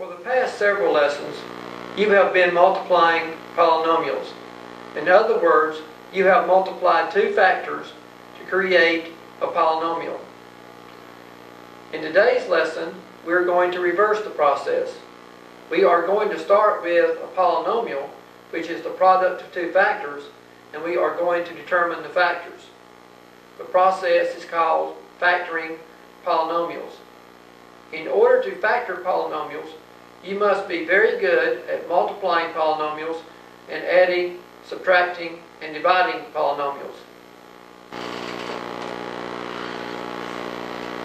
For the past several lessons, you have been multiplying polynomials. In other words, you have multiplied two factors to create a polynomial. In today's lesson, we're going to reverse the process. We are going to start with a polynomial, which is the product of two factors, and we are going to determine the factors. The process is called factoring polynomials. In order to factor polynomials, you must be very good at multiplying polynomials and adding, subtracting, and dividing polynomials.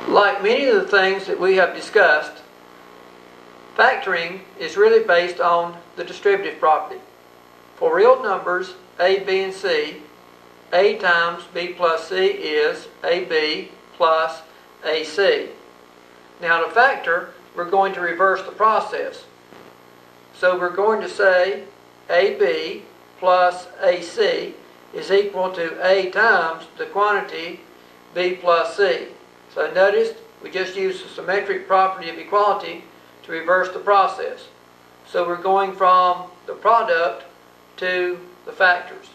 Like many of the things that we have discussed, factoring is really based on the distributive property. For real numbers a, b, and c, a times b plus c is ab plus ac. Now to factor, we're going to reverse the process. So we're going to say ab plus ac is equal to a times the quantity b plus c. So notice we just used the symmetric property of equality to reverse the process. So we're going from the product to the factors.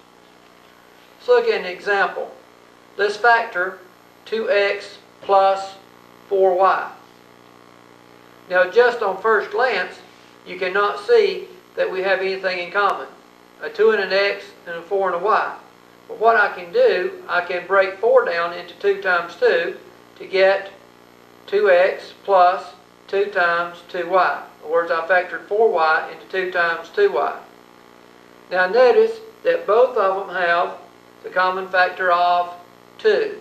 Let's look at an example. Let's factor 2x plus 4y. Now just on first glance, you cannot see that we have anything in common. A 2 and an x and a 4 and a y. But what I can do, I can break 4 down into 2 times 2 to get 2x plus 2 times 2y. In other words, I factored 4y into 2 times 2y. Now notice that both of them have the common factor of 2.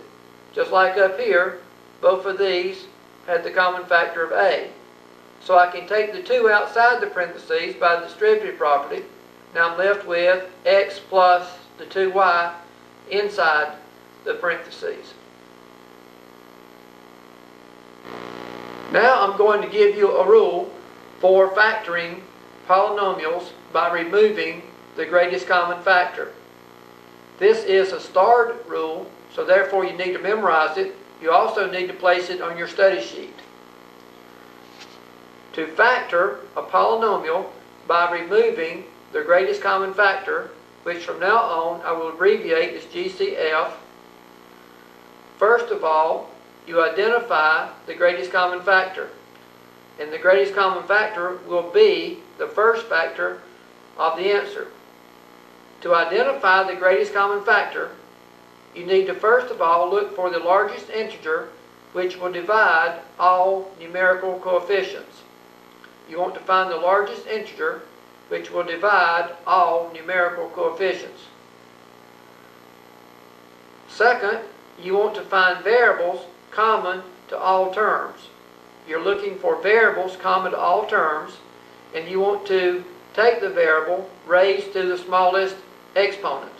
Just like up here, both of these had the common factor of a. So I can take the 2 outside the parentheses by the distributive property. Now I'm left with x plus the 2y inside the parentheses. Now I'm going to give you a rule for factoring polynomials by removing the greatest common factor. This is a starred rule, so therefore you need to memorize it. You also need to place it on your study sheet. To factor a polynomial by removing the greatest common factor, which from now on I will abbreviate as GCF, first of all, you identify the greatest common factor. And the greatest common factor will be the first factor of the answer. To identify the greatest common factor, you need to first of all look for the largest integer which will divide all numerical coefficients. You want to find the largest integer which will divide all numerical coefficients. Second, you want to find variables common to all terms. You're looking for variables common to all terms, and you want to take the variable raised to the smallest exponent.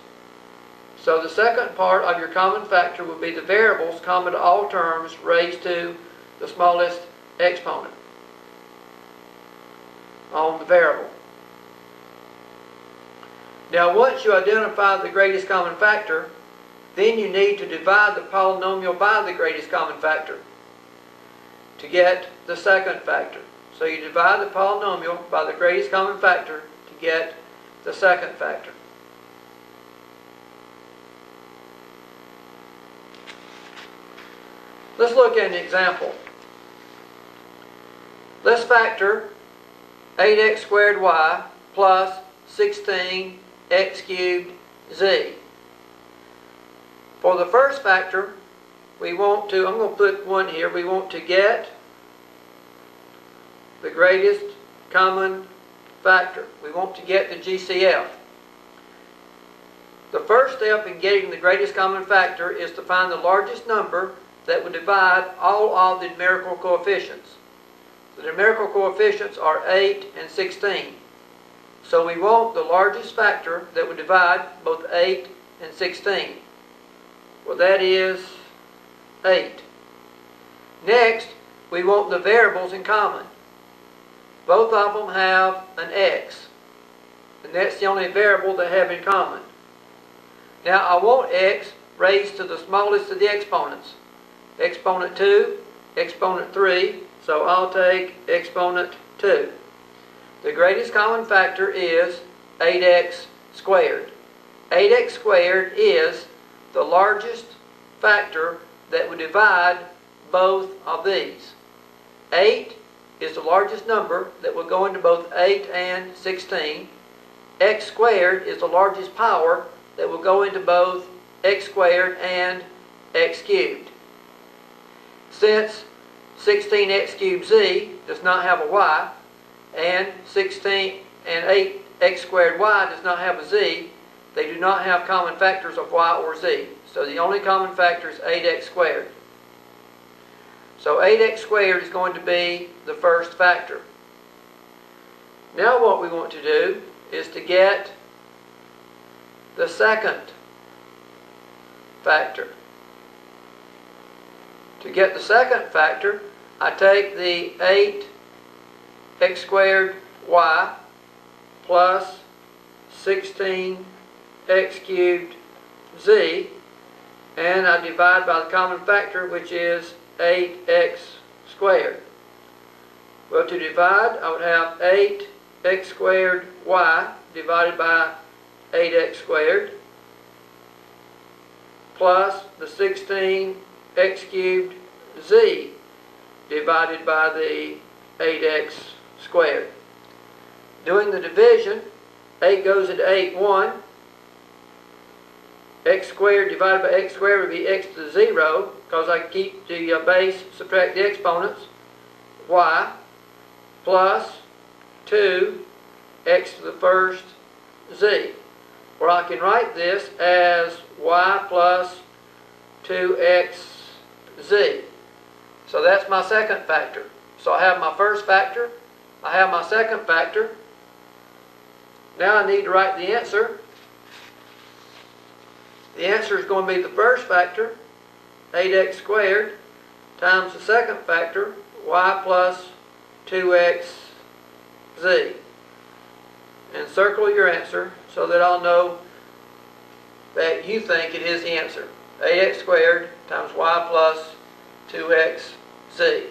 So the second part of your common factor will be the variables common to all terms raised to the smallest exponent on the variable. Now once you identify the greatest common factor, then you need to divide the polynomial by the greatest common factor to get the second factor. So you divide the polynomial by the greatest common factor to get the second factor. Let's look at an example. Let's factor 8x squared y plus 16x cubed z. For the first factor, we want to, I'm going to put 1 here, we want to get the greatest common factor. We want to get the GCF. The first step in getting the greatest common factor is to find the largest number that would divide all of the numerical coefficients. The numerical coefficients are 8 and 16. So we want the largest factor that would divide both 8 and 16. Well, that is 8. Next, we want the variables in common. Both of them have an x, and that's the only variable they have in common. Now I want x raised to the smallest of the exponents. Exponent 2, exponent 3, so I'll take exponent 2. the greatest common factor is 8x squared. 8x squared is the largest factor that would divide both of these. 8 is the largest number that will go into both 8 and 16. X squared is the largest power that will go into both x squared and x cubed. Since 16x cubed z does not have a y, and 8x squared y does not have a z, they do not have common factors of y or z. So the only common factor is 8x squared. So 8x squared is going to be the first factor. Now what we want to do is to get the second factor. To get the second factor, I take the 8x squared y plus 16x cubed z, and I divide by the common factor, which is 8x squared. Well, to divide, I would have 8x squared y divided by 8x squared plus the 16x cubed z divided by the 8x squared. Doing the division, 8 goes into 8 1. X squared divided by x squared would be x to the 0, because I keep the base, subtract the exponents. Y plus 2 x to the first z. Or I can write this as y plus 2x z. So that's my second factor. So I have my first factor, I have my second factor. Now I need to write the answer. The answer is going to be the first factor, 8x squared, times the second factor, y plus 2x z. And circle your answer so that I'll know that you think it is the answer. 8x squared times y plus 2x z.